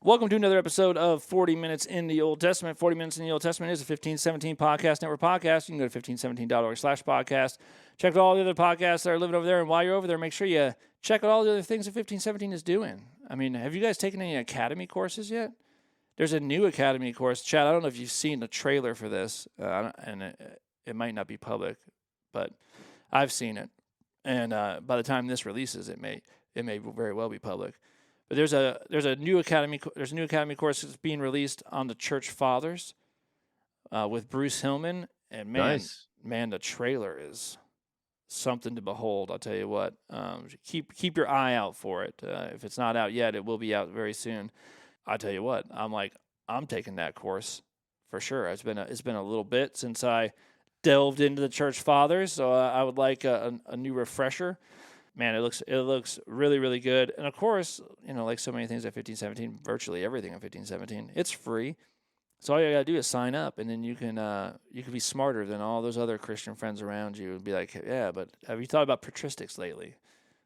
Welcome to another episode of 40 Minutes in the Old Testament. 40 Minutes in the Old Testament is a 1517 Podcast Network podcast. You can go to 1517.org/podcast. Check out all the other podcasts that are living over there. And while you're over there, make sure you check out all the other things that 1517 is doing. I mean, have you guys taken any academy courses yet? There's a new academy course. Chad, I don't know if you've seen the trailer for this, and it might not be public, but I've seen it. And by the time this releases, it may very well be public. But there's a new academy course that's being released on the Church Fathers with Bruce Hillman, and man, the trailer is something to behold. I'll tell you what. Keep your eye out for it. If it's not out yet, it will be out very soon. I'll tell you what. I'm taking that course for sure. It's been a little bit since I delved into the Church Fathers, so I would like a new refresher. Man, it looks really, really good. And of course, like so many things at 1517, virtually everything at 1517, it's free. So all you gotta do is sign up, and then you can be smarter than all those other Christian friends around you and be like, yeah, but have you thought about patristics lately?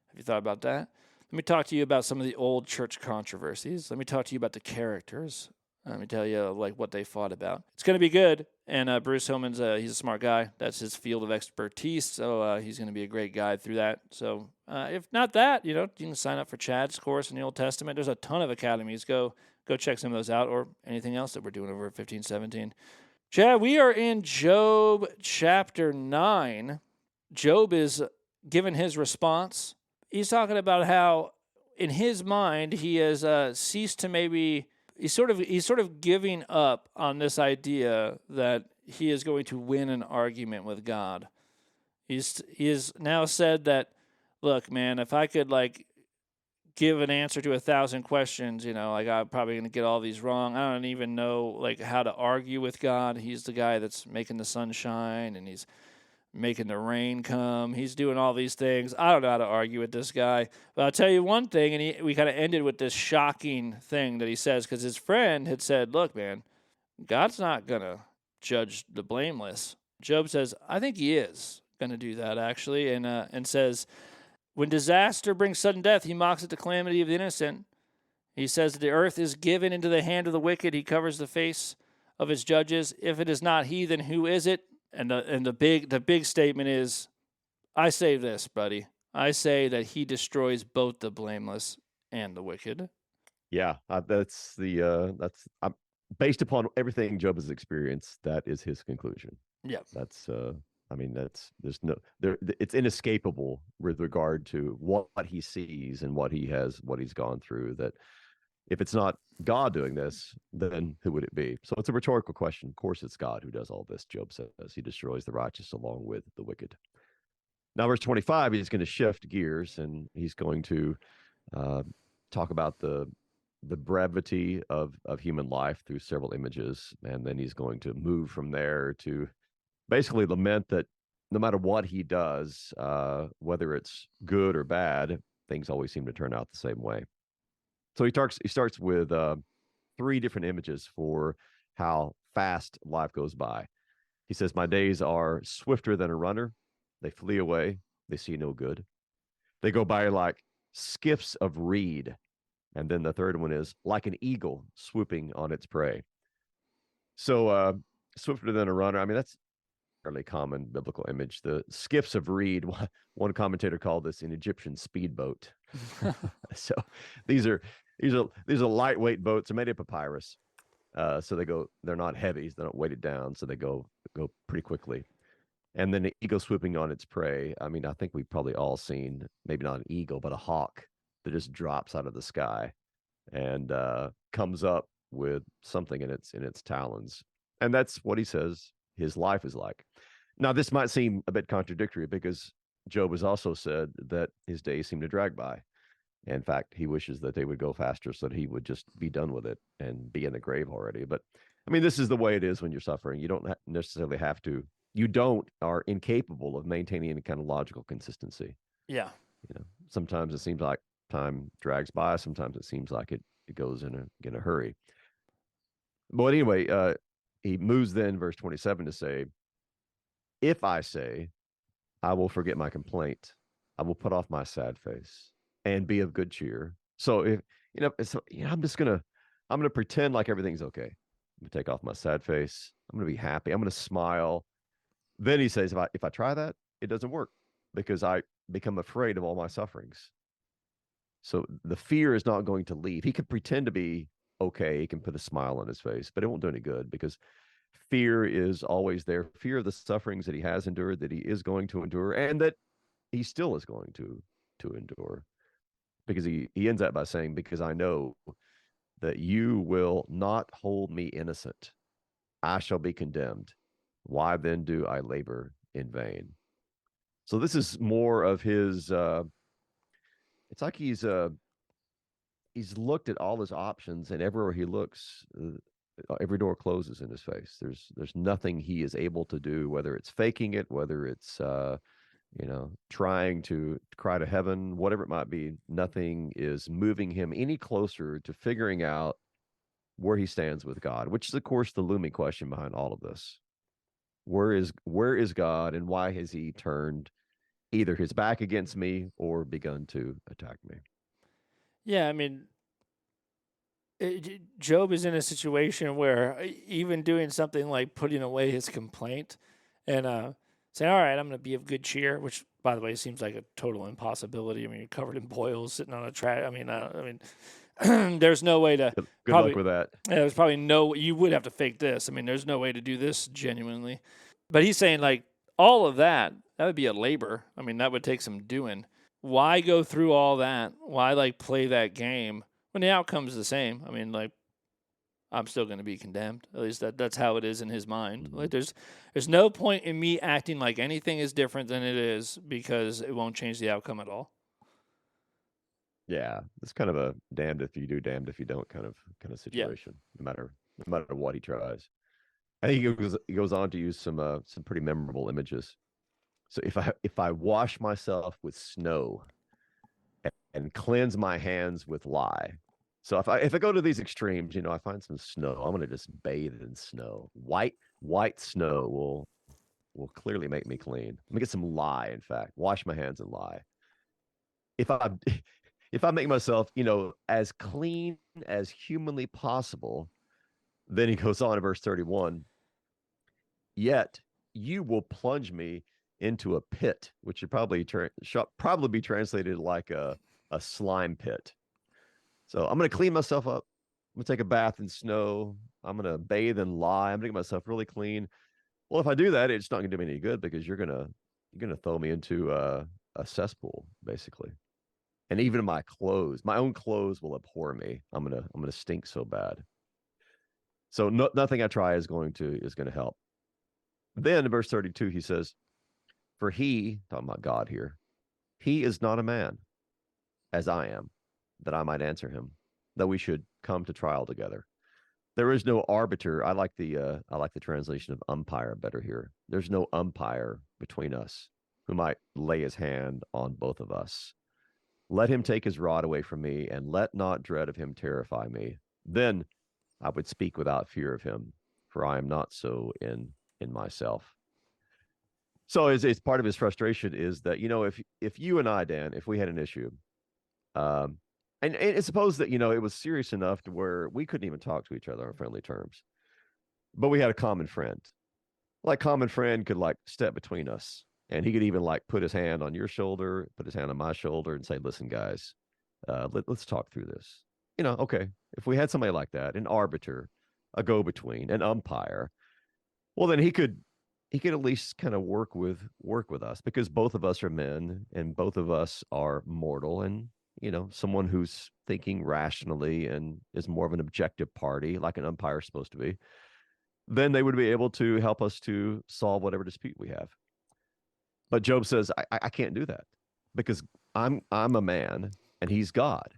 Have you thought about that? Let me talk to you about some of the old church controversies. Let me talk to you about the characters. Let me tell you what they fought about. It's going to be good. And Bruce Hillman's he's a smart guy. That's his field of expertise. So he's going to be a great guide through that. So if not that, you can sign up for Chad's course in the Old Testament. There's a ton of academies. Go check some of those out, or anything else that we're doing over at 1517. Chad, we are in Job chapter 9. Job is given his response. He's talking about how in his mind he has ceased to maybe... He's sort of giving up on this idea that he is going to win an argument with God. He has now said that, look, man, if I could give an answer to 1,000 questions, I'm probably going to get all these wrong. I don't even know how to argue with God. He's the guy that's making the sun shine, and he's making the rain come. He's doing all these things. I don't know how to argue with this guy. But I'll tell you one thing, and we kind of ended with this shocking thing that he says, because his friend had said, look, man, God's not going to judge the blameless. Job says, I think he is going to do that, actually, and says, when disaster brings sudden death, he mocks at the calamity of the innocent. He says that the earth is given into the hand of the wicked. He covers the face of his judges. If it is not he, then who is it? And the big statement is, I say this, buddy. I say that he destroys both the blameless and the wicked. Yeah, that's based upon everything Job has experienced. That is his conclusion. Yeah, that's it's inescapable with regard to what he sees and what he's gone through. That if it's not God doing this, then who would it be? So it's a rhetorical question. Of course, it's God who does all this. Job says he destroys the righteous along with the wicked. Now, verse 25, he's going to shift gears, and he's going to talk about the brevity of human life through several images, and then he's going to move from there to basically lament that no matter what he does, whether it's good or bad, things always seem to turn out the same way. So he starts with 3 different images for how fast life goes by. He says, my days are swifter than a runner. They flee away. They see no good. They go by like skiffs of reed. And then the third one is like an eagle swooping on its prey. So swifter than a runner, I mean, that's a fairly common biblical image. The skiffs of reed, one commentator called this an Egyptian speedboat. So these are lightweight boats. They're made of papyrus. So they're not heavy. They're not weighted down. So they go pretty quickly. And then the eagle swooping on its prey. I mean, I think we've probably all seen, maybe not an eagle, but a hawk that just drops out of the sky and comes up with something in its talons. And that's what he says his life is like. Now, this might seem a bit contradictory because Job has also said that his days seem to drag by. In fact, he wishes that they would go faster so that he would just be done with it and be in the grave already. But I mean, this is the way it is when you're suffering. You don't necessarily have to. You are incapable of maintaining any kind of logical consistency. Yeah. Sometimes it seems like time drags by. Sometimes it seems like it goes in a hurry. But anyway, he moves then, verse 27, to say, if I say, I will forget my complaint, I will put off my sad face and be of good cheer. So if I'm just gonna I'm going to pretend like everything's okay. I'm going to take off my sad face. I'm going to be happy. I'm going to smile. Then he says, if I try that, it doesn't work because I become afraid of all my sufferings. So the fear is not going to leave. He can pretend to be okay. He can put a smile on his face, but it won't do any good because fear is always there. Fear of the sufferings that he has endured, that he is going to endure, and that he still is going to endure. Because he ends up by saying, because I know that you will not hold me innocent. I shall be condemned. Why then do I labor in vain? So this is more of his it's like he's looked at all his options, and everywhere he looks, every door closes in his face. There's nothing he is able to do, whether it's faking it, whether it's trying to cry to heaven, whatever it might be. Nothing is moving him any closer to figuring out where he stands with God, which is, of course, the looming question behind all of this. Where is God, and why has he turned either his back against me or begun to attack me? Yeah, I mean, Job is in a situation where even doing something like putting away his complaint and saying, "All right, I'm going to be of good cheer," which, by the way, seems like a total impossibility. I mean, you're covered in boils, sitting on a track. There's no way to Good luck with that. Yeah, there's probably no. You would have to fake this. I mean, there's no way to do this genuinely. But he's saying like all of that would be a labor. I mean, that would take some doing. Why go through all that? Why like play that game when the outcome's the same? I mean, like I'm still going to be condemned. At least that's how it is in his mind. Mm-hmm. Like there's no point in me acting like anything is different than it is because it won't change the outcome at all. Yeah, it's kind of a damned if you do, damned if you don't kind of situation. Yeah. No matter what he tries. I think he goes on to use some pretty memorable images. So if I wash myself with snow and cleanse my hands with lye. So if I go to these extremes, I find some snow, I'm gonna just bathe in snow. White snow will clearly make me clean. Let me get some lye, in fact. Wash my hands in lye. If I if I make myself, as clean as humanly possible, then he goes on in verse 31, yet you will plunge me into a pit, which should probably be translated like a slime pit. So I'm going to clean myself up. I'm going to take a bath in snow. I'm going to bathe in lye. I'm going to get myself really clean. Well, if I do that, it's not going to do me any good because you're going to throw me into a cesspool, basically. And even my own clothes will abhor me. I'm going to stink so bad. So nothing I try is going to help. Then in verse 32, he says, for he, talking about God here, he is not a man as I am, that I might answer him, that we should come to trial together. There is no arbiter. I like the translation of umpire better here. There's no umpire between us who might lay his hand on both of us. Let him take his rod away from me, and let not dread of him terrify me. Then I would speak without fear of him, for I am not so in myself. So it's part of his frustration is that, if you and I, Dan, if we had an issue, um, and suppose that, it was serious enough to where we couldn't even talk to each other on friendly terms, but we had a common friend. Like common friend could like step between us, and he could even like put his hand on your shoulder, put his hand on my shoulder, and say, "Listen, guys, let's talk through this." Okay. If we had somebody like that, an arbiter, a go-between, an umpire, well, then he could at least kind of work with us because both of us are men and both of us are mortal, and someone who's thinking rationally and is more of an objective party like an umpire is supposed to be, then they would be able to help us to solve whatever dispute we have. But Job says, I can't do that because I'm a man and he's God.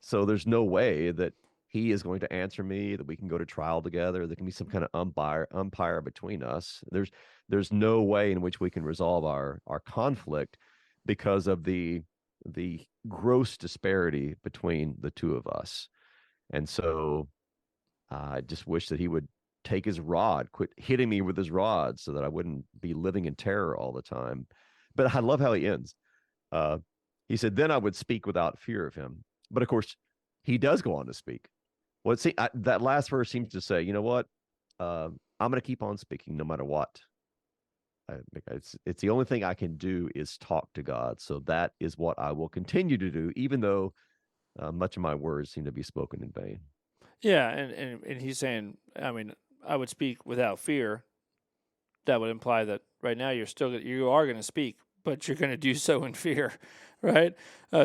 So there's no way that he is going to answer me, that we can go to trial together. There can be some kind of umpire between us. There's no way in which we can resolve our conflict because of the gross disparity between the two of us. And so I just wish that he would take his rod, quit hitting me with his rod so that I wouldn't be living in terror all the time. But I love how he ends. Uh, he said, then I would speak without fear of him. But of course, he does go on to speak. Well, see, that last verse seems to say, you know what? I'm going to keep on speaking no matter what. It's the only thing I can do is talk to God. So that is what I will continue to do, even though much of my words seem to be spoken in vain. Yeah, and he's saying, I mean, I would speak without fear. That would imply that right now you are going to speak, but you're going to do so in fear, right?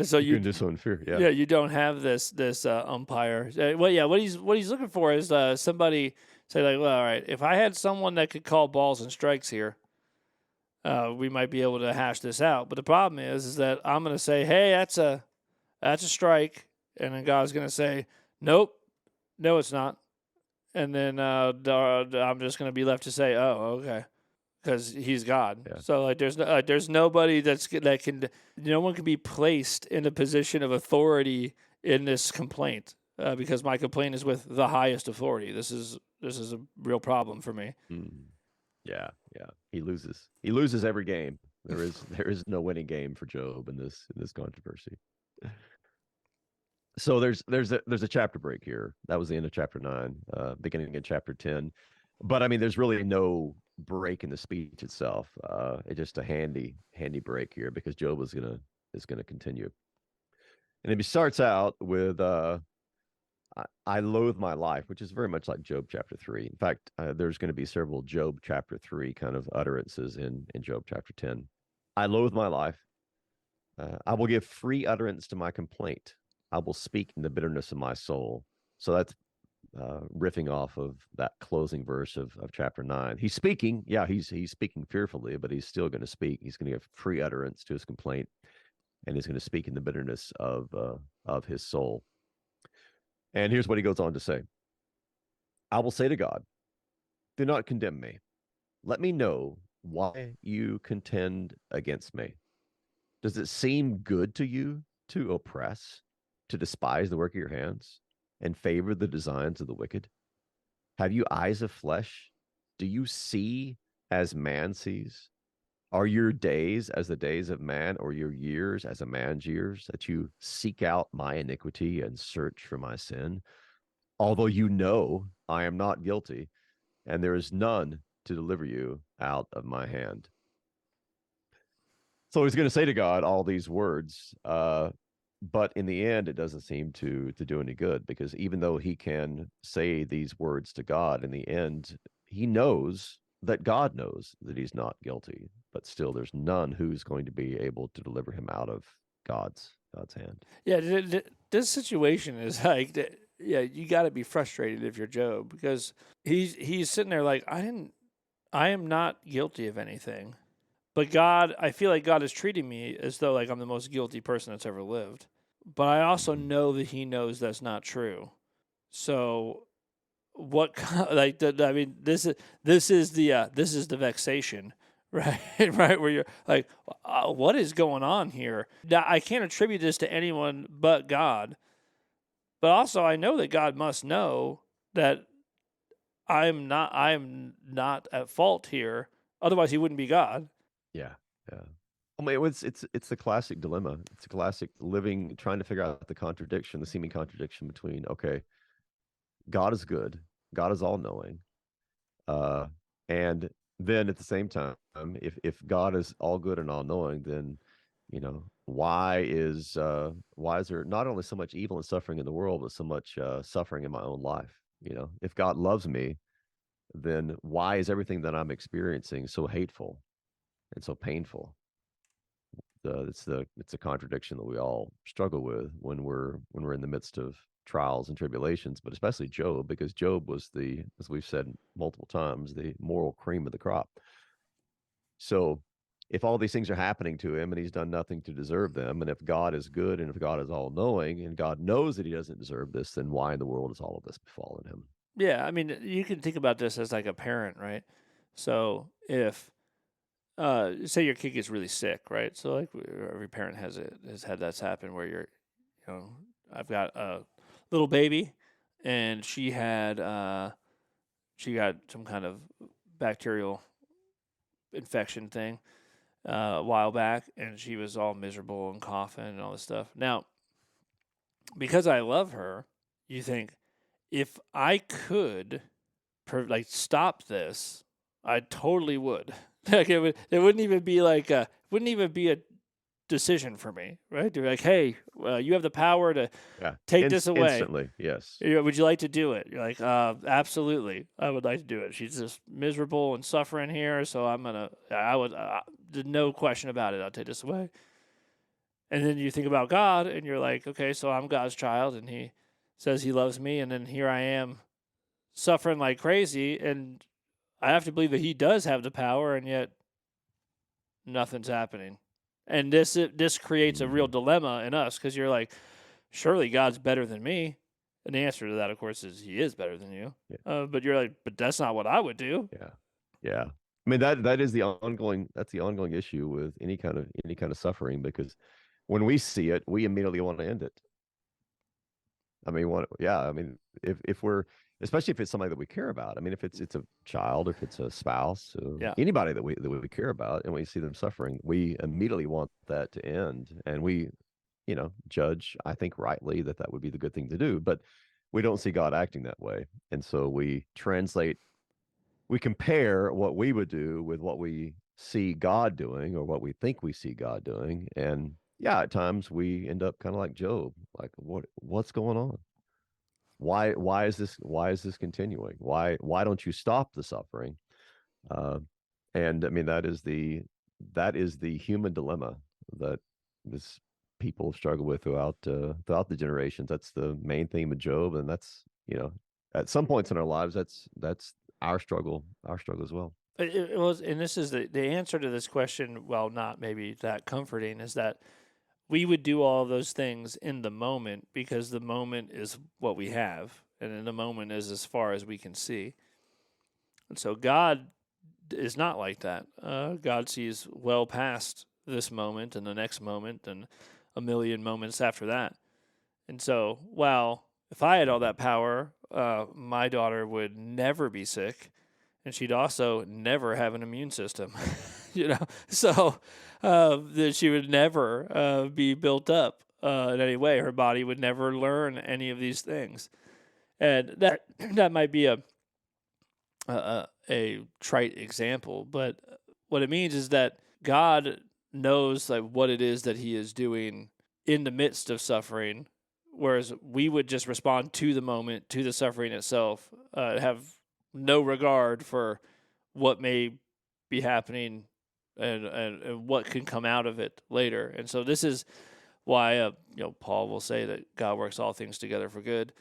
So You can do so in fear. Yeah. yeah, you don't have this umpire. Well, yeah, what he's looking for is somebody say like, well, all right, if I had someone that could call balls and strikes here, we might be able to hash this out. But the problem is that I'm going to say, hey, that's a strike, and then God's going to say, nope, no, it's not, and then I'm just going to be left to say, oh, okay, because He's God. Yeah. So like, there's nobody that can, no one can be placed in a position of authority in this complaint, because my complaint is with the highest authority. This is a real problem for me. Mm. Yeah. Yeah. He loses. He loses every game. There is no winning game for Job in this controversy. So there's a chapter break here. That was the end of chapter 9, beginning in chapter 10. But I mean, there's really no break in the speech itself. It's just a handy break here because Job is gonna continue. And he starts out with I loathe my life, which is very much like Job chapter 3. In fact, there's going to be several Job chapter 3 kind of utterances in Job chapter 10. I loathe my life. I will give free utterance to my complaint. I will speak in the bitterness of my soul. So that's riffing off of that closing verse of chapter 9. He's speaking. Yeah, he's speaking fearfully, but he's still going to speak. He's going to give free utterance to his complaint, and he's going to speak in the bitterness of his soul. And here's what he goes on to say. I will say to God, do not condemn me. Let me know why you contend against me. Does it seem good to you to oppress, to despise the work of your hands, and favor the designs of the wicked? Have you eyes of flesh? Do you see as man sees? Are your days as the days of man, or your years as a man's years, that you seek out my iniquity and search for my sin? Although you know I am not guilty, and there is none to deliver you out of my hand. So he's going to say to God all these words, but in the end, it doesn't seem to do any good, because even though he can say these words to God, in the end, he knows that God knows that he's not guilty, but still there's none who's going to be able to deliver him out of God's hand. Yeah, this situation is like, yeah, you got to be frustrated if you're Job, because he's sitting there like, I am not guilty of anything, but God, I feel like God is treating me as though like I'm the most guilty person that's ever lived. But I also know that He knows that's not true. So what like I mean, this is the vexation, right? Right, where you're like, what is going on here? Now, I can't attribute this to anyone but God, but also I know that God must know that I'm not at fault here. Otherwise, He wouldn't be God. Yeah, yeah. I mean, it's the classic dilemma. It's a classic living, trying to figure out the contradiction, the seeming contradiction between, okay, God is good, God is all knowing, uh, and then at the same time, if God is all good and all knowing, then why is there not only so much evil and suffering in the world, but so much suffering in my own life? If God loves me, then why is everything that I'm experiencing so hateful and so painful? It's a contradiction that we all struggle with when we're in the midst of trials and tribulations, but especially Job, because Job was, as we've said multiple times, the moral cream of the crop. So if all these things are happening to him and he's done nothing to deserve them, and if God is good and if God is all knowing and God knows that he doesn't deserve this, then why in the world has all of this befallen him? Yeah, I mean, you can think about this as like a parent, right? So if say your kid gets really sick, right? So like every parent has had that happen where I've got a little baby, and she got some kind of bacterial infection thing a while back, and she was all miserable and coughing and all this stuff. Now, because I love her, you think if I could like stop this, I totally would. Like it wouldn't even be like a decision for me, right? They're like, hey, you have the power to Yeah. take this away. Instantly. Yes. Would you like to do it? You're like, absolutely, I would like to do it. She's just miserable and suffering here, so I would, there's no question about it. I'll take this away. And then you think about God, and you're like, okay, so I'm God's child, and He says He loves me, and then here I am suffering like crazy, and I have to believe that He does have the power, and yet nothing's happening. And this creates a real dilemma in us, because you're like, surely God's better than me. And the answer to that, of course, is He is better than you. Yeah. But you're like, but that's not what I would do. Yeah. Yeah. I mean, that is the ongoing issue with any kind of suffering, because when we see it, we immediately want to end it. I mean, if we're, especially if it's somebody that we care about. I mean, if it's a child, if it's a spouse, anybody that we care about, and we see them suffering, we immediately want that to end, and we, judge, I think rightly, that would be the good thing to do. But we don't see God acting that way, and so we compare what we would do with what we see God doing, or what we think we see God doing, and yeah, at times we end up kind of like Job, like what's going on? Why is this continuing? Why don't you stop the suffering? And I mean, that is the human dilemma that this people struggle with throughout the generations. That's the main theme of Job, and that's, at some points in our lives, that's our struggle as well. It was, and this is the answer to this question. Well, not maybe that comforting, is that we would do all those things in the moment, because the moment is what we have, and in the moment is as far as we can see. And so God is not like that. God sees well past this moment and the next moment and a million moments after that. And so, wow, if I had all that power, my daughter would never be sick, and she'd also never have an immune system. So that she would never be built up in any way. Her body would never learn any of these things, and that might be a trite example, but what it means is that God knows like what it is that He is doing in the midst of suffering, whereas we would just respond to the moment, to the suffering itself, have no regard for what may be happening and what can come out of it later. And so this is why Paul will say that God works all things together for good.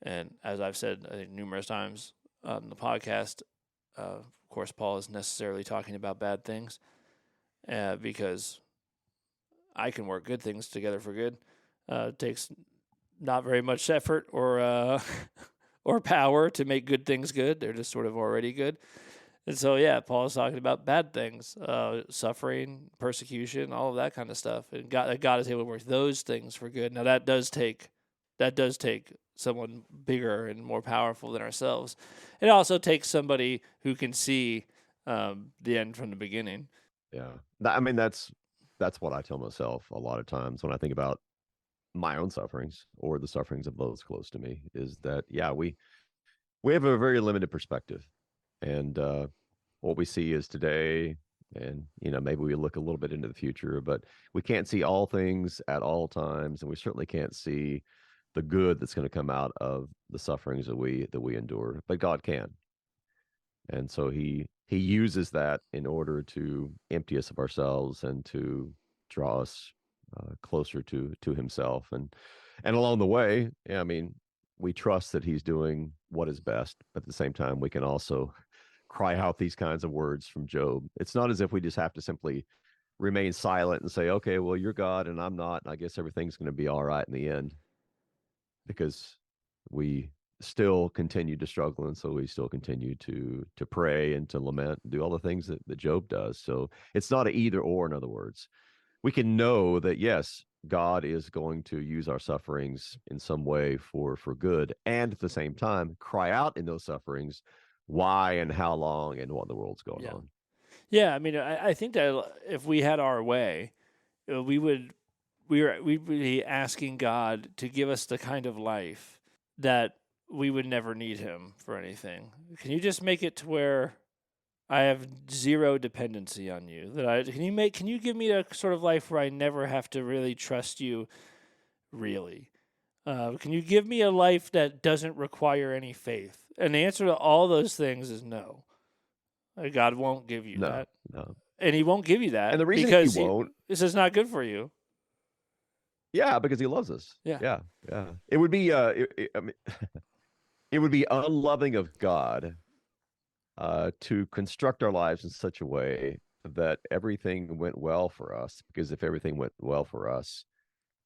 And as I've said, I think numerous times on the podcast, of course, Paul is necessarily talking about bad things, because I can work good things together for good. It takes not very much effort or or power to make good things good. They're just sort of already good. And so, yeah, Paul is talking about bad things, suffering, persecution, all of that kind of stuff. And God is able to work those things for good. Now, that does take someone bigger and more powerful than ourselves. It also takes somebody who can see the end from the beginning. Yeah. I mean, that's what I tell myself a lot of times when I think about my own sufferings or the sufferings of those close to me, is that, yeah, we have a very limited perspective. And what we see is today, and maybe we look a little bit into the future, but we can't see all things at all times, and we certainly can't see the good that's going to come out of the sufferings that we endure. But God can, and so He uses that in order to empty us of ourselves and to draw us closer to Himself. And along the way, I mean, we trust that He's doing what is best, but at the same time, we can also cry out these kinds of words from Job. It's not as if we just have to simply remain silent and say, okay, well, you're God and I'm not, and I guess everything's going to be all right in the end, because we still continue to struggle, and so we still continue to pray and to lament and do all the things that Job does. So it's not an either or. In other words, we can know that, yes, God is going to use our sufferings in some way for good, and at the same time cry out in those sufferings why and how long and what in the world's going on. Yeah, I mean, I think that if we had our way, we'd be asking God to give us the kind of life that we would never need him for anything. Can you just make it to where I have zero dependency on you? Can you give me a sort of life where I never have to really trust you, really? Can you give me a life that doesn't require any faith? And the answer to all those things is no. God won't give you No, that. no. And he won't give you And that the reason he because won't, this is not good for you. yeah, because he loves us. Yeah. Yeah, yeah. It would be, I mean, it would be unloving of God to construct our lives in such a way that everything went well for us. Because if everything went well for us,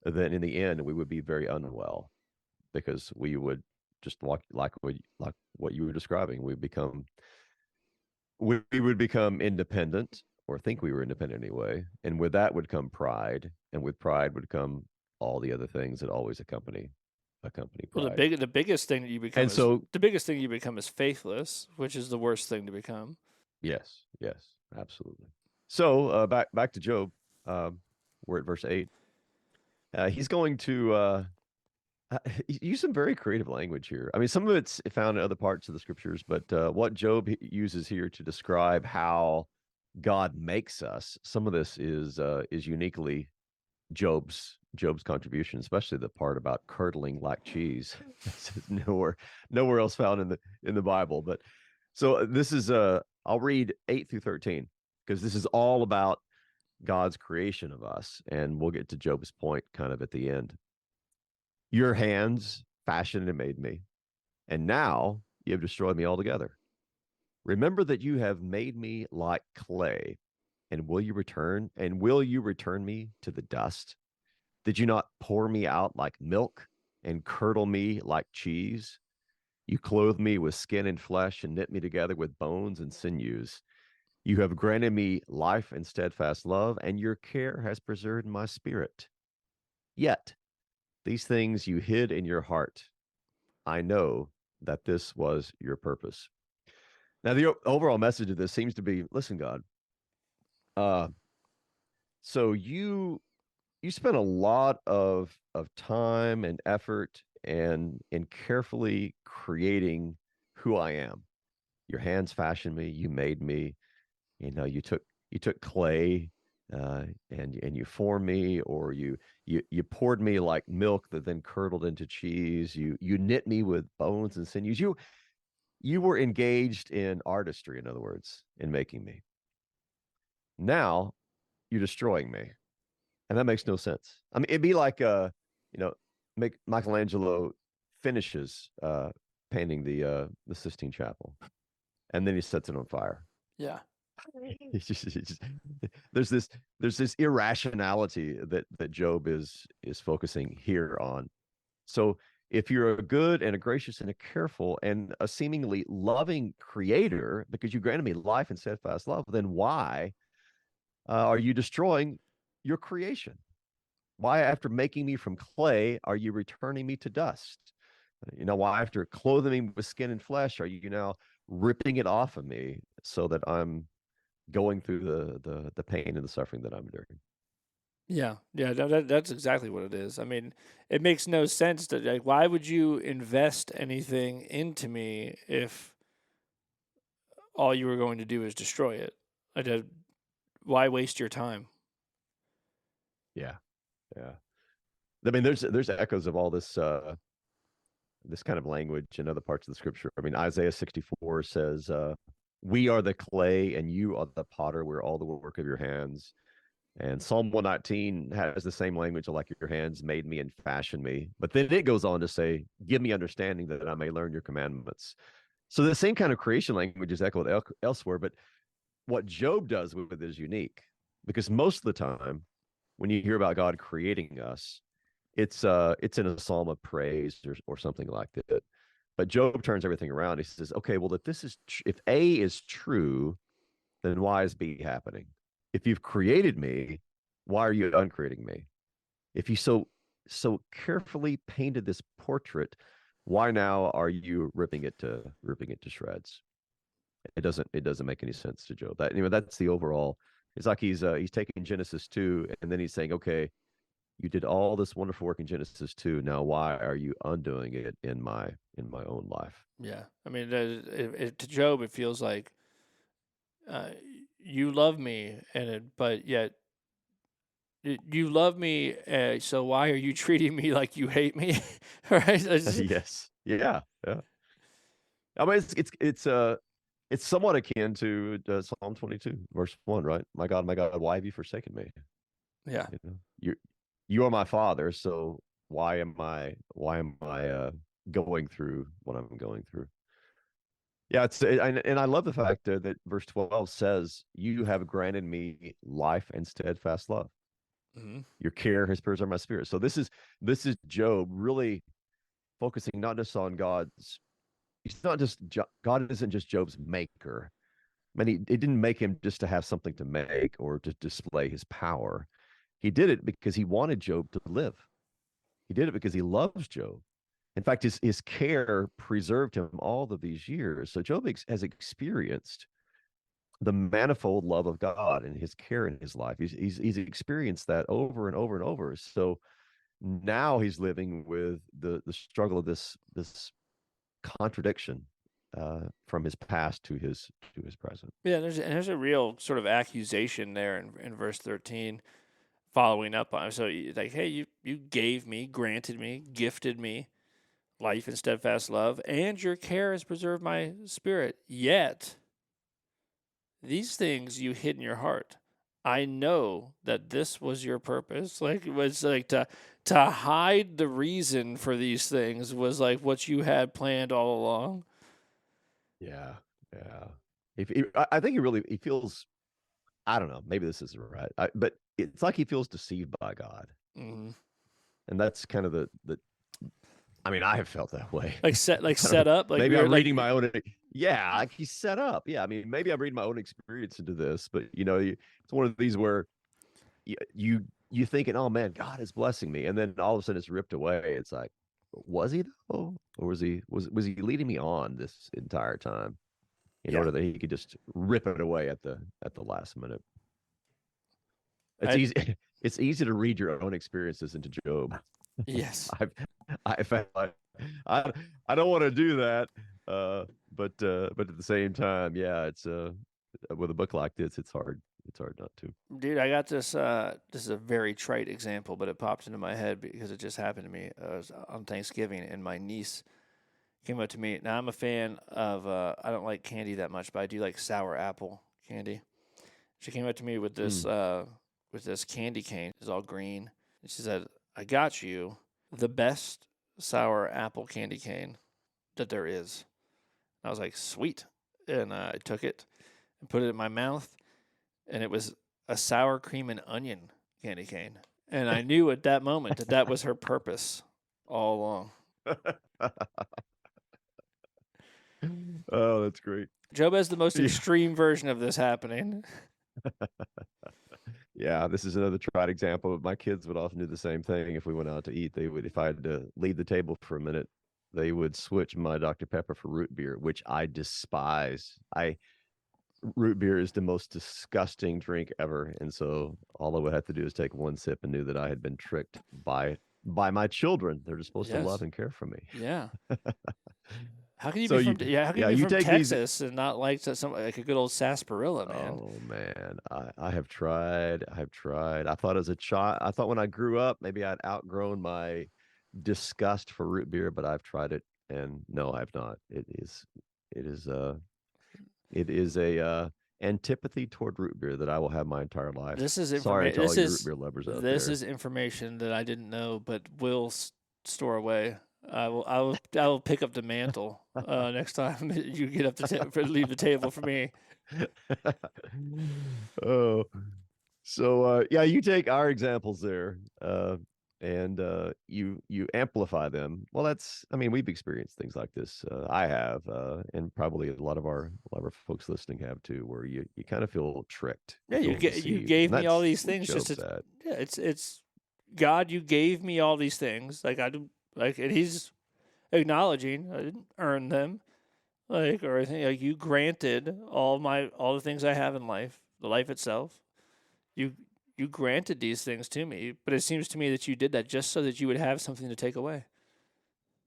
then in the end we would be very unwell, because we would just walk like what you were describing. We would become independent, or think we were independent anyway, and with that would come pride, and with pride would come all the other things that always accompany Well, pride. the biggest thing that you become And is so, faithless, which is the worst thing to become. yes, absolutely. So back to Job. We're at verse 8. He's going to use some very creative language here. I mean, some of it's found in other parts of the scriptures, but what Job uses here to describe how God makes us, some of this is uniquely Job's contribution, especially the part about curdling like cheese. This is nowhere else found in the Bible. But so this is I'll read 8 through 13, because this is all about God's creation of us, and we'll get to Job's point kind of at the end. Your hands fashioned and made me, and now you have destroyed me altogether. Remember that you have made me like clay, and will you return me to the dust? Did you not pour me out like milk and curdle me like cheese? You clothed me with skin and flesh and knit me together with bones and sinews. You have granted me life and steadfast love, and your care has preserved my spirit. Yet these things you hid in your heart. I know that this was your purpose. Now, the overall message of this seems to be, listen, God, uh, so you spent a lot of time and effort and in carefully creating who I am. Your hands fashioned me, you made me. You took clay, and you formed me, or you poured me like milk that then curdled into cheese. You knit me with bones and sinews. You were engaged in artistry, in other words, in making me. Now you're destroying me, and that makes no sense. I mean, it'd be like you know, Michelangelo finishes painting the Sistine Chapel, and then he sets it on fire. Yeah. There's this irrationality that Job is focusing here on. So if you're a good and a gracious and a careful and a seemingly loving creator, because you granted me life and steadfast love, then why are you destroying your creation? Why, after making me from clay, are you returning me to dust? Why, after clothing me with skin and flesh, are you now ripping it off of me so that I'm going through the pain and the suffering that I'm enduring? Yeah, yeah, no, that's exactly what it is. I mean, it makes no sense that, like, why would you invest anything into me if all you were going to do is destroy it? Why waste your time? Yeah, yeah. I mean, there's echoes of all this kind of language in other parts of the scripture. I mean, Isaiah 64 says, "We are the clay, and you are the potter. We're all the work of your hands." And Psalm 119 has the same language, like your hands made me and fashioned me. But then it goes on to say, "Give me understanding that I may learn your commandments." So the same kind of creation language is echoed elsewhere. But what Job does with it is unique, because most of the time, when you hear about God creating us, it's in a psalm of praise or something like that. But Job turns everything around. He says, "Okay, well, if A is true, then why is B happening? If you've created me, why are you uncreating me? If you so carefully painted this portrait, why now are you ripping it to shreds?" It doesn't make any sense to Job. That's the overall. It's like he's taking Genesis 2, and then he's saying, okay, You did all this wonderful work in Genesis 2. Now why are you undoing it in my own life? Yeah. I mean, to Job, it feels like uh, you love me, but yet you love me. So why are you treating me like you hate me? Right? Yes. Yeah. Yeah. I mean, it's somewhat akin to Psalm 22, verse 1, right? My God, why have you forsaken me? Yeah. You know, you are my father, so why am I going through what I'm going through? Yeah, and I love the fact that verse 12 says, "You have granted me life and steadfast love. Mm-hmm. Your care has preserved my spirit." So this is Job really focusing not just on God's. He's not just God isn't just Job's maker. I mean, it didn't make him just to have something to make or to display his power. He did it because he wanted Job to live. He did it because he loves Job. In fact, his care preserved him all of these years. So Job has experienced the manifold love of God and his care in his life. He's experienced that over and over and over. So now he's living with the struggle of this contradiction from his past to his present. Yeah, there's a real sort of accusation there in verse 13, following up on it. So like, hey, you gave me, granted me, gifted me life and steadfast love, and your care has preserved my spirit. Yet these things you hid in your heart. I know that this was your purpose. Like it was like to hide the reason for these things was like what you had planned all along. Yeah, yeah. I think he feels. I don't know. Maybe this isn't right, but it's like he feels deceived by God, Mm-hmm. and that's kind of the. I mean, I have felt that way. Like I don't know. set up, like Maybe we're I'm like reading my own. Yeah, like he's set up. Yeah, I mean, maybe I'm reading my own experience into this, but it's one of these where you thinking, oh man, God is blessing me, and then all of a sudden it's ripped away. It's like, was he though, or was he leading me on this entire time in yeah. order that he could just rip it away at the last minute? It's I easy. It's easy to read your own experiences into Job. yes. I've I felt like I I don't want to do that. But at the same time, yeah, it's with a book like this, it's hard. It's hard not to. Dude, I got this. This is a very trite example, but it popped into my head because it just happened to me. It was on Thanksgiving, and my niece came up to me. Now I'm a fan of. I don't like candy that much, but I do like sour apple candy. She came up to me Mm. with this candy cane. It's all green. And she said, "I got you the best sour apple candy cane that there is." And I was like, "Sweet," and I took it and put it in my mouth, and it was a sour cream and onion candy cane. And I knew at that moment that that was her purpose all along. Oh, that's great. Job has the most Yeah. extreme version of this happening. Yeah, this is another tried example. My kids would often do the same thing if we went out to eat. They would, if I had to leave the table for a minute, they would switch my Dr. Pepper for root beer, which I despise. I Root beer is the most disgusting drink ever, and so all I would have to do is take one sip and knew that I had been tricked by my children. They're just supposed to love Yes. and care for me. Yeah. How can you So be from How can you yeah, be you from take these. Texas and not like some like a good old sarsaparilla, man? Oh man, I have tried. I have tried. I thought as a child, I thought when I grew up, maybe I'd outgrown my disgust for root beer, but I've tried it, and no, I have not. It is, it is a antipathy toward root beer that I will have my entire life. This is Sorry information. to all you root beer lovers out This there. is information that I didn't know, but will store away. I will pick up the mantle next time you get up leave the table for me. Oh, so yeah, you take our examples there, and you amplify them. Well, I mean, we've experienced things like this. I have, and probably a lot of our folks listening have too, where you kind of feel tricked, Yeah, you feel you deceived, gave and me all that's these what things just to Job's at. yeah. It's God. You gave me all these things. Like I do. Like and he's acknowledging I didn't earn them. Like or anything. Like you granted all the things I have in life, the life itself. You you granted these things to me, but it seems to me that you did that just so that you would have something to take away.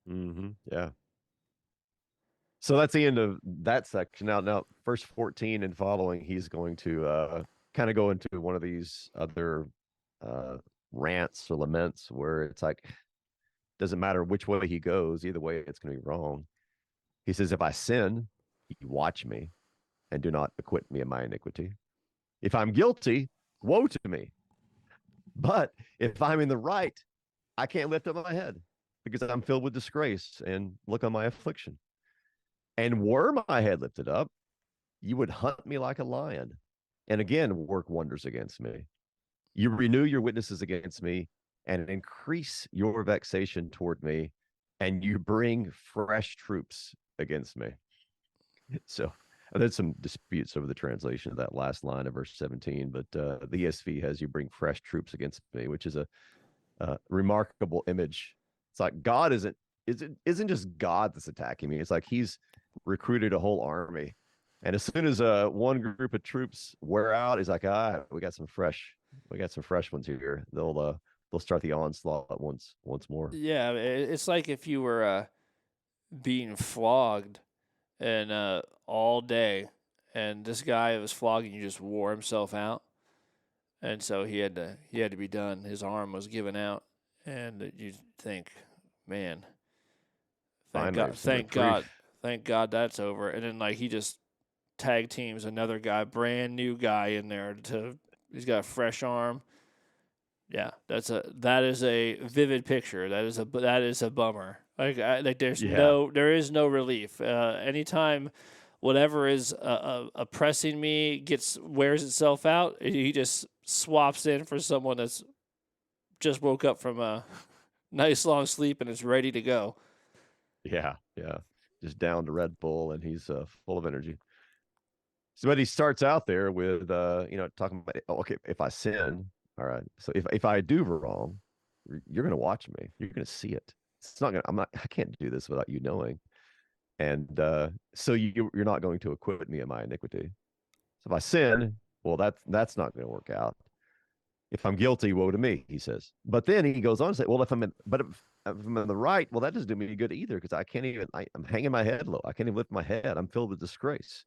Yeah. So that's the end of that section. Now, verse 14 and following, he's going to kind of go into one of these other uh, rants or laments where it's like, doesn't matter which way he goes, either way, it's going to be wrong. He says, if I sin, you watch me and do not acquit me of my iniquity. If I'm guilty, woe to me. But if I'm in the right, I can't lift up my head because I'm filled with disgrace and look on my affliction. And were my head lifted up, you would hunt me like a lion and again work wonders against me. You renew your witnesses against me and increase your vexation toward me, and you bring fresh troops against me. So there's some disputes over the translation of that last line of verse 17, but the ESV has you bring fresh troops against me, which is a remarkable image. It's like God isn't just God that's attacking me. It's like he's recruited a whole army. And as soon as one group of troops wear out, he's like, we got some fresh ones here. They'll start the onslaught once more. Yeah, it's like if you were being flogged and all day, and this guy that was flogging you just wore himself out, and so he had to be done. His arm was given out, and you think, man, thank God that's over. And then like he just tag teams another guy, brand new guy in there he's got a fresh arm. Yeah, that is a vivid picture. That is a bummer. Like there is no relief. Anytime whatever is oppressing me wears itself out, he just swaps in for someone that's just woke up from a nice long sleep and is ready to go. Yeah. Just down to Red Bull, and he's full of energy. So, but he starts out there with talking about, okay, if I sin, all right. So if I do wrong, you're going to watch me. You're going to see it. It's not going to. I can't do this without you knowing. And so you're not going to acquit me of my iniquity. So if I sin, well, that's not going to work out. If I'm guilty, woe to me, he says. But then he goes on to say, well, if I'm in the right, well, that doesn't do me any good either because I can't even. I'm hanging my head low. I can't even lift my head. I'm filled with disgrace.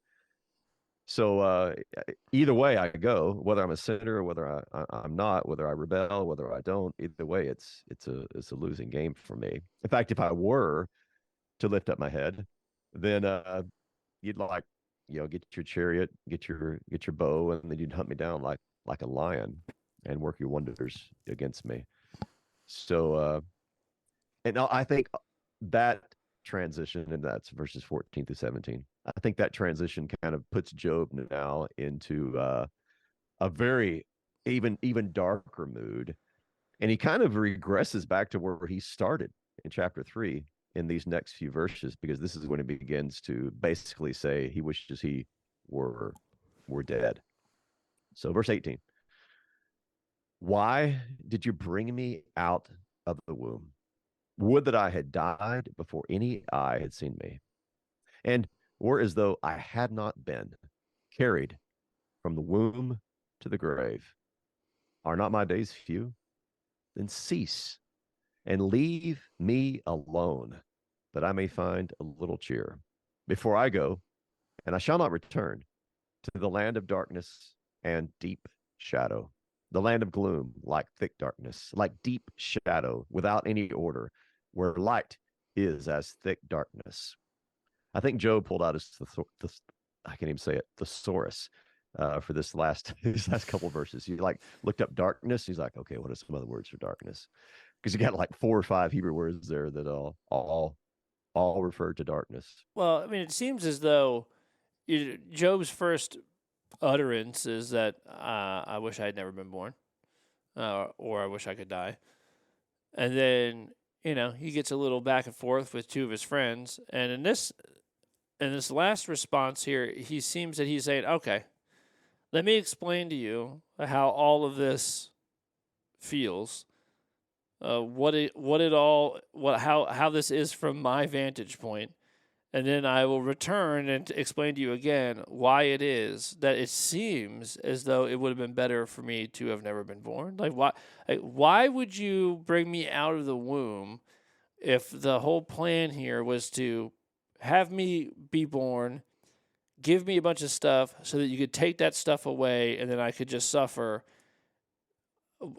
So either way I go, whether I'm a sinner or whether I'm not, whether I rebel, whether I don't, either way, it's a losing game for me. In fact, if I were to lift up my head, then you'd get your chariot, get your bow, and then you'd hunt me down like a lion and work your wonders against me. So and I think that transition, and that's verses 14 through 17. I think that transition kind of puts Job now into a very even darker mood, and he kind of regresses back to where he started in chapter 3 in these next few verses, because this is when he begins to basically say he wishes he were dead. So verse 18. Why did you bring me out of the womb? Would that I had died before any eye had seen me, and or as though I had not been carried from the womb to the grave. Are not my days few? Then cease and leave me alone, that I may find a little cheer before I go, and I shall not return to the land of darkness and deep shadow, the land of gloom, like thick darkness, like deep shadow, without any order, where light is as thick darkness. I think Job pulled out I can't even say it, thesaurus for these last couple of verses. He looked up darkness. He's like, okay, what are some other words for darkness? Because you got like 4 or 5 Hebrew words there that all refer to darkness. Well, I mean, it seems as though Job's first utterance is that I wish I had never been born, or I wish I could die. And then, he gets a little back and forth with 2 of his friends. And in this last response here, he seems that he's saying, okay, let me explain to you how all of this feels, how this is from my vantage point, and then I will return and explain to you again why it is that it seems as though it would have been better for me to have never been born. Why would you bring me out of the womb if the whole plan here was to have me be born, give me a bunch of stuff so that you could take that stuff away and then I could just suffer?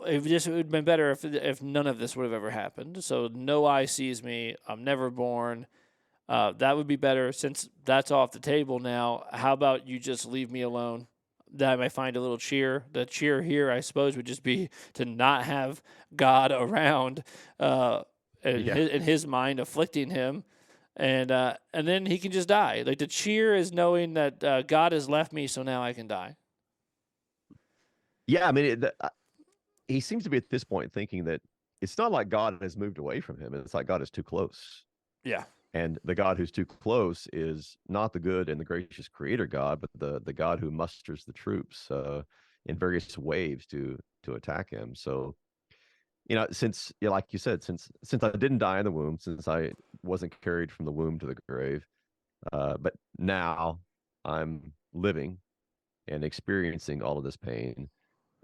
It would have been better if none of this would have ever happened. So no eye sees me. I'm never born. That would be better since that's off the table now. How about you just leave me alone? That I might find a little cheer. The cheer here, I suppose, would just be to not have God around, in his mind, afflicting him, and then he can just die. Like the cheer is knowing that God has left me, so now I can die. Yeah, I mean, he seems to be at this point thinking that it's not like God has moved away from him. It's like God is too close. Yeah. And the God who's too close is not the good and the gracious creator God, but the God who musters the troops in various waves to attack him. So, since, like you said, since I didn't die in the womb, since I wasn't carried from the womb to the grave, but now I'm living and experiencing all of this pain,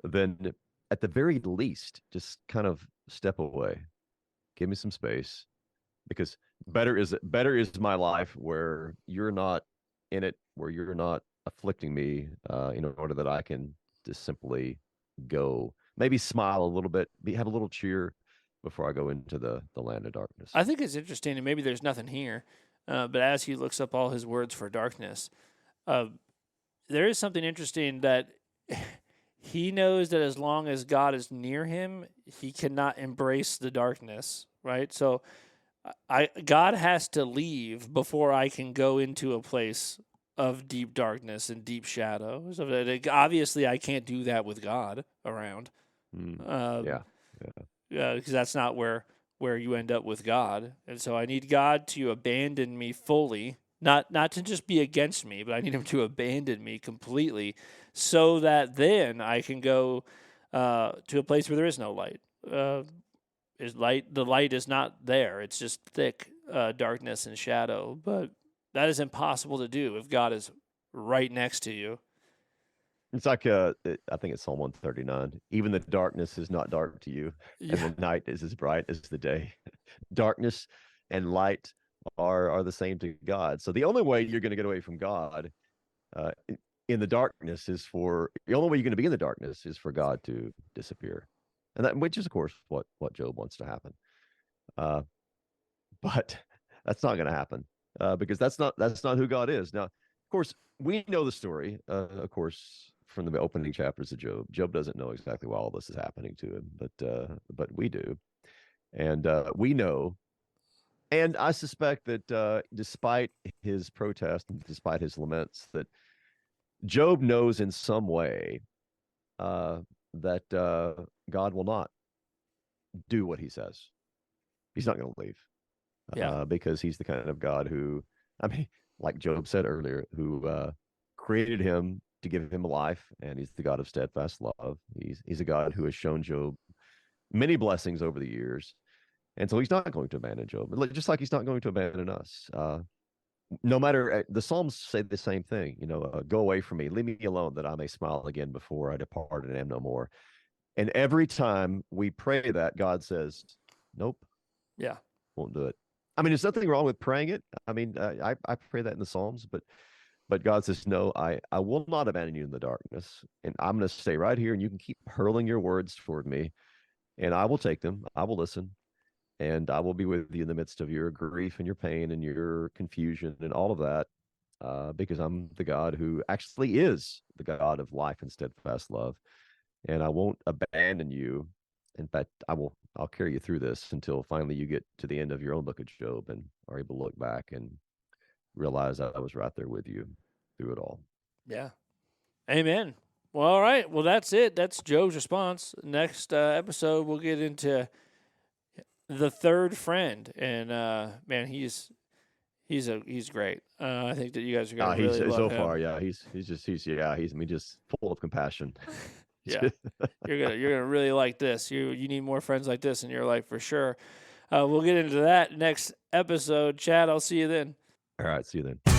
then at the very least, just kind of step away, give me some space, because better is my life where you're not in it, where you're not afflicting me, in order that I can just simply go, maybe smile a little bit, have a little cheer before I go into the land of darkness. I think it's interesting, and maybe there's nothing here, but as he looks up all his words for darkness, there is something interesting that he knows that as long as God is near him, he cannot embrace the darkness, right? So God has to leave before I can go into a place of deep darkness and deep shadow. So obviously, I can't do that with God around. Yeah, because that's not where you end up with God. And so I need God to abandon me fully, not to just be against me, but I need him to abandon me completely, so that then I can go to a place where there is no light. Is light? The light is not there. It's just thick darkness and shadow. But that is impossible to do if God is right next to you. it's like I think it's Psalm 139. Even the darkness is not dark to you, and the night is as bright as the day. Darkness and light are the same to God. So the only way you're going to get away from God in the darkness the only way you're going to be in the darkness is for God to disappear, and that, which is of course what Job wants to happen. But that's not going to happen because that's not who God is. Now, of course, we know the story. Of course, from the opening chapters of Job. Job doesn't know exactly why all this is happening to him, but we do, and we know. And I suspect that despite his protest and despite his laments, that Job knows in some way that God will not do what he says. He's not going to leave. Because he's the kind of God who, I mean, like Job said earlier, who created him to give him life, and he's the God of steadfast love. He's a God who has shown Job many blessings over the years, and so he's not going to abandon Job, just like he's not going to abandon us. No matter, the Psalms say the same thing. Go away from me, leave me alone, that I may smile again before I depart and am no more. And every time we pray that, God says, "Nope, won't do it." I mean, there's nothing wrong with praying it. I mean, I pray that in the Psalms, but God says, "No, I will not abandon you in the darkness, and I'm going to stay right here, and you can keep hurling your words toward me, and I will take them. I will listen, and I will be with you in the midst of your grief and your pain and your confusion and all of that, because I'm the God who actually is the God of life and steadfast love, and I won't abandon you. In fact, I'll carry you through this until finally you get to the end of your own book of Job and are able to look back and realize I was right there with you through it all." Yeah. Amen. Well, all right. Well, that's it. That's Job's response. Next episode, we'll get into the third friend, and man, he's great. I think that you guys are going to really love so him. far. Yeah, he's just full of compassion. Yeah, you're gonna really like this. You need more friends like this in your life for sure. We'll get into that next episode. Chad, I'll see you then. All right. See you then.